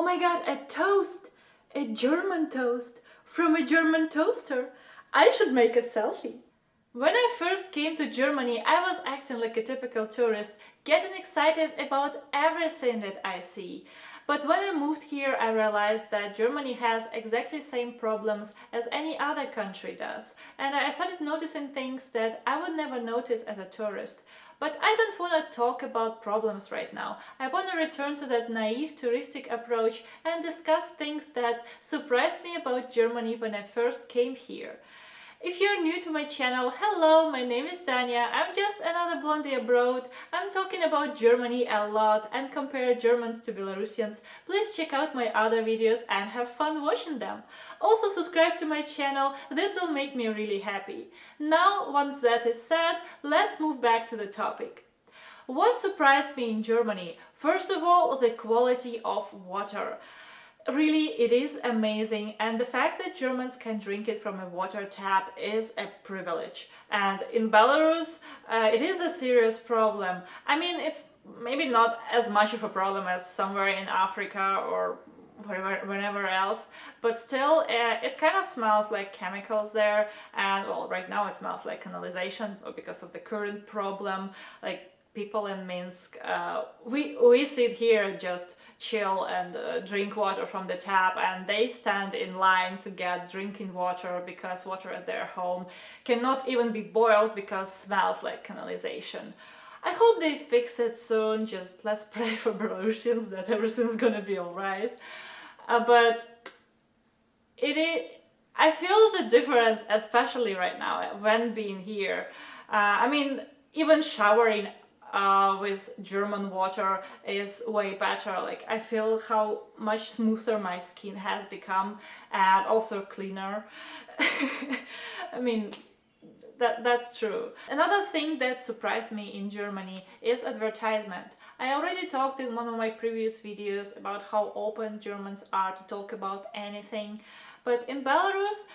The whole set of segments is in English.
Oh my god, a toast! A German toast from a German toaster. I should make a selfie. When I first came to Germany, I was acting like a typical tourist, getting excited about everything that I see. But when I moved here, I realized that Germany has exactly the same problems as any other country does. And I started noticing things that I would never notice as a tourist. But I don't want to talk about problems right now. I want to return to that naive touristic approach and discuss things that surprised me about Germany when I first came here. If you're new to my channel, hello, my name is Tanya. I'm just another blondie abroad. I'm talking about Germany a lot and compare Germans to Belarusians. Please check out my other videos and have fun watching them. Also subscribe to my channel, this will make me really happy. Now, once that is said, let's move back to the topic. What surprised me in Germany? First of all, the quality of water. Really, it is amazing, and the fact that Germans can drink it from a water tap is a privilege. And in Belarus, it is a serious problem. I mean, it's maybe not as much of a problem as somewhere in Africa or wherever else, but still it kind of smells like chemicals there, and well, right now it smells like canalization because of the current problem. Like people in Minsk, we sit here just chill and drink water from the tap, and they stand in line to get drinking water because water at their home cannot even be boiled because smells like canalization. I hope they fix it soon. Just let's pray for Belarusians that everything's gonna be alright. But I feel the difference, especially right now when being here. I mean, even showering with German water is way better. Like, I feel how much smoother my skin has become and also cleaner. I mean, that's true. Another thing that surprised me in Germany is advertisement. I already talked in one of my previous videos about how open Germans are to talk about anything. But in Belarus,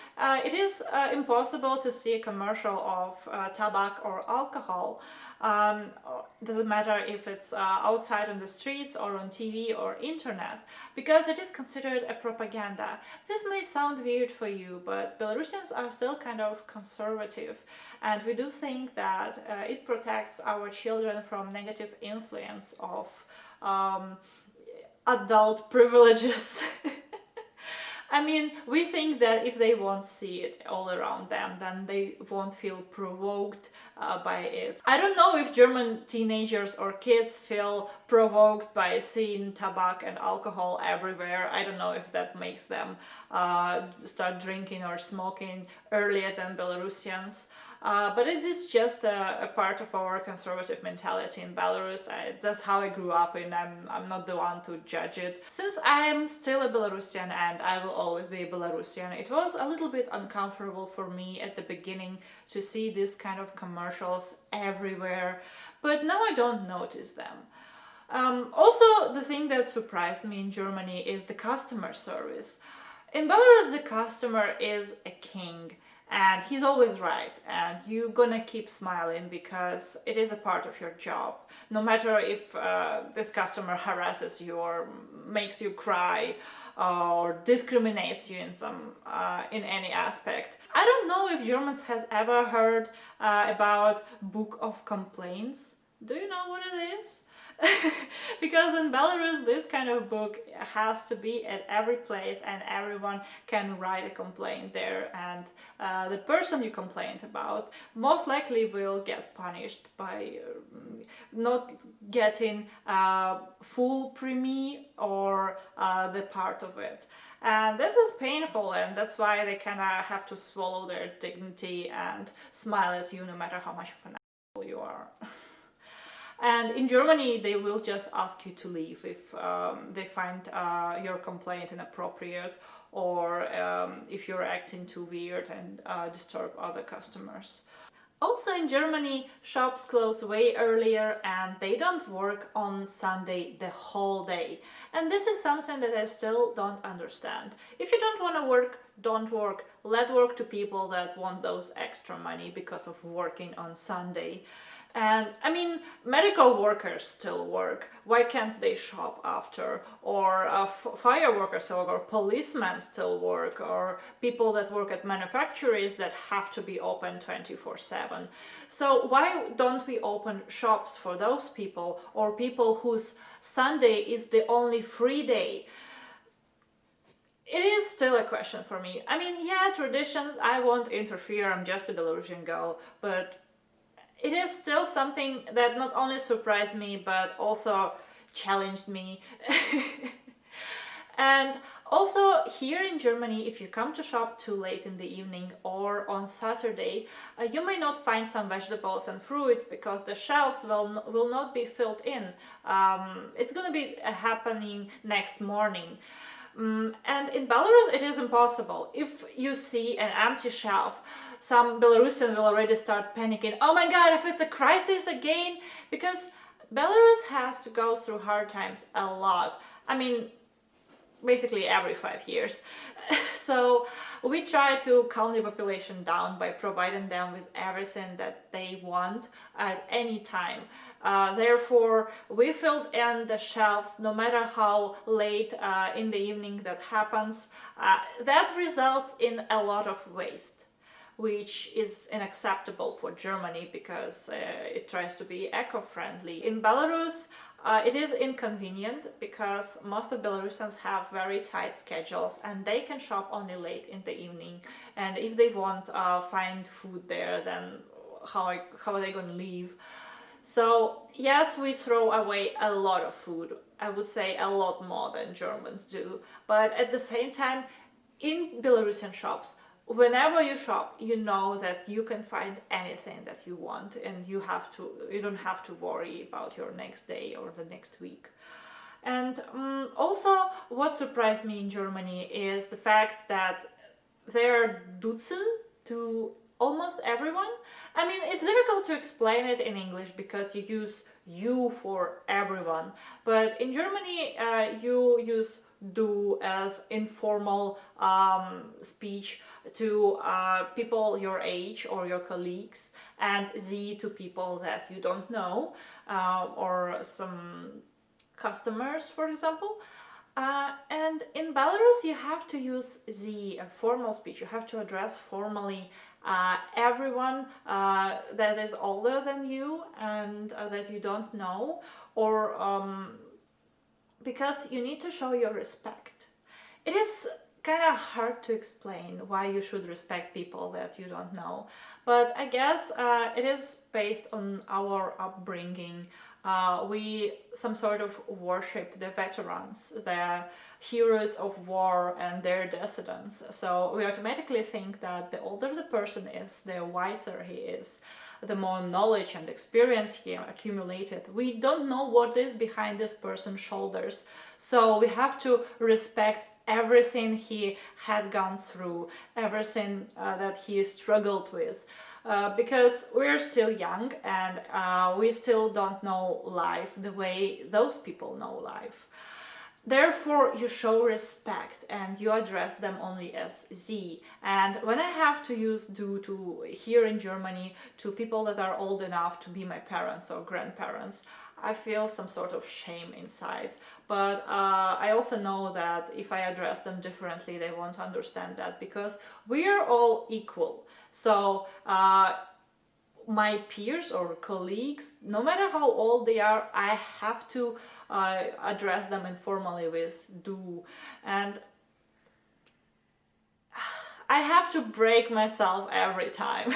it is impossible to see a commercial of tobacco or alcohol. Doesn't matter if it's outside on the streets or on TV or internet, because it is considered a propaganda. This may sound weird for you, but Belarusians are still kind of conservative, and we do think that it protects our children from negative influence of adult privileges. I mean, we think that if they won't see it all around them, then they won't feel provoked by it. I don't know if German teenagers or kids feel provoked by seeing tobacco and alcohol everywhere. I don't know if that makes them start drinking or smoking earlier than Belarusians. But it is just a part of our conservative mentality in Belarus. That's how I grew up, and I'm not the one to judge it. Since I'm still a Belarusian and I will always be a Belarusian, it was a little bit uncomfortable for me at the beginning to see this kind of commercials everywhere, but now I don't notice them. Also, the thing that surprised me in Germany is the customer service. In Belarus, the customer is a king. And he's always right, and you're gonna keep smiling because it is a part of your job. No matter if this customer harasses you or makes you cry or discriminates you in any aspect. I don't know if Germans has ever heard about Book of Complaints. Do you know what it is? Because in Belarus this kind of book has to be at every place, and everyone can write a complaint there, and the person you complained about most likely will get punished by not getting full premium or the part of it. And this is painful, and that's why they kind of have to swallow their dignity and smile at you no matter how much of an asshole you are. And in Germany, they will just ask you to leave if they find your complaint inappropriate, or if you're acting too weird and disturb other customers. Also in Germany, shops close way earlier and they don't work on Sunday the whole day. And this is something that I still don't understand. If you don't want to work, don't work. Let work to people that want those extra money because of working on Sunday. And I mean, medical workers still work. Why can't they shop after? Or fire workers still work, or policemen still work, or people that work at manufacturers that have to be open 24/7. So why don't we open shops for those people, or people whose Sunday is the only free day? It is still a question for me. I mean, yeah, traditions, I won't interfere, I'm just a Belarusian girl, but it is still something that not only surprised me but also challenged me. And also here in Germany, if you come to shop too late in the evening or on Saturday, you may not find some vegetables and fruits because the shelves will not be filled in. It's going to be happening next morning. And in Belarus, it is impossible. If you see an empty shelf, some Belarusian will already start panicking. Oh my god, if it's a crisis again! Because Belarus has to go through hard times a lot. I mean, basically every 5 years. So we try to calm the population down by providing them with everything that they want at any time. Therefore, we filled in the shelves no matter how late in the evening that happens. That results in a lot of waste, which is unacceptable for Germany because it tries to be eco-friendly. In Belarus, it is inconvenient because most of Belarusians have very tight schedules and they can shop only late in the evening. And if they won't find food there, then how are they going to leave? So yes, we throw away a lot of food. I would say a lot more than Germans do. But at the same time, in Belarusian shops, whenever you shop, you know that you can find anything that you want, and you don't have to worry about your next day or the next week. And also, what surprised me in Germany is the fact that they're duzen to almost everyone. I mean, it's difficult to explain it in English because you use you for everyone, but in Germany you use du as informal speech to people your age or your colleagues, and sie to people that you don't know, or some customers, for example. And in Belarus, you have to use the formal speech. You have to address formally everyone that is older than you and that you don't know, or because you need to show your respect. It is kind of hard to explain why you should respect people that you don't know, but I guess it is based on our upbringing. We some sort of worship the veterans, the heroes of war and their descendants. So we automatically think that the older the person is, the wiser he is, the more knowledge and experience he accumulated. We don't know what is behind this person's shoulders, so we have to respect everything he had gone through, everything that he struggled with. Because we're still young and we still don't know life the way those people know life. Therefore, you show respect and you address them only as sie. And when I have to use du to here in Germany to people that are old enough to be my parents or grandparents, I feel some sort of shame inside. But I also know that if I address them differently, they won't understand that because we are all equal. So my peers or colleagues, no matter how old they are, I have to address them informally with du. And I have to break myself every time.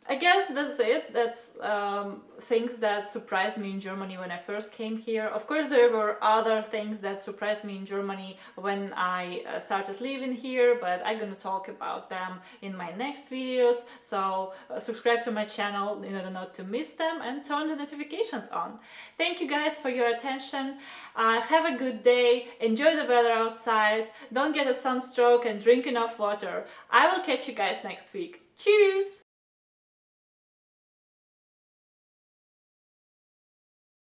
I guess that's it. That's things that surprised me in Germany when I first came here. Of course, there were other things that surprised me in Germany when I started living here, but I'm gonna talk about them in my next videos. So subscribe to my channel in order not to miss them and turn the notifications on. Thank you guys for your attention. Have a good day. Enjoy the weather outside. Don't get a sunstroke and drink enough water. I will catch you guys next week. Cheers!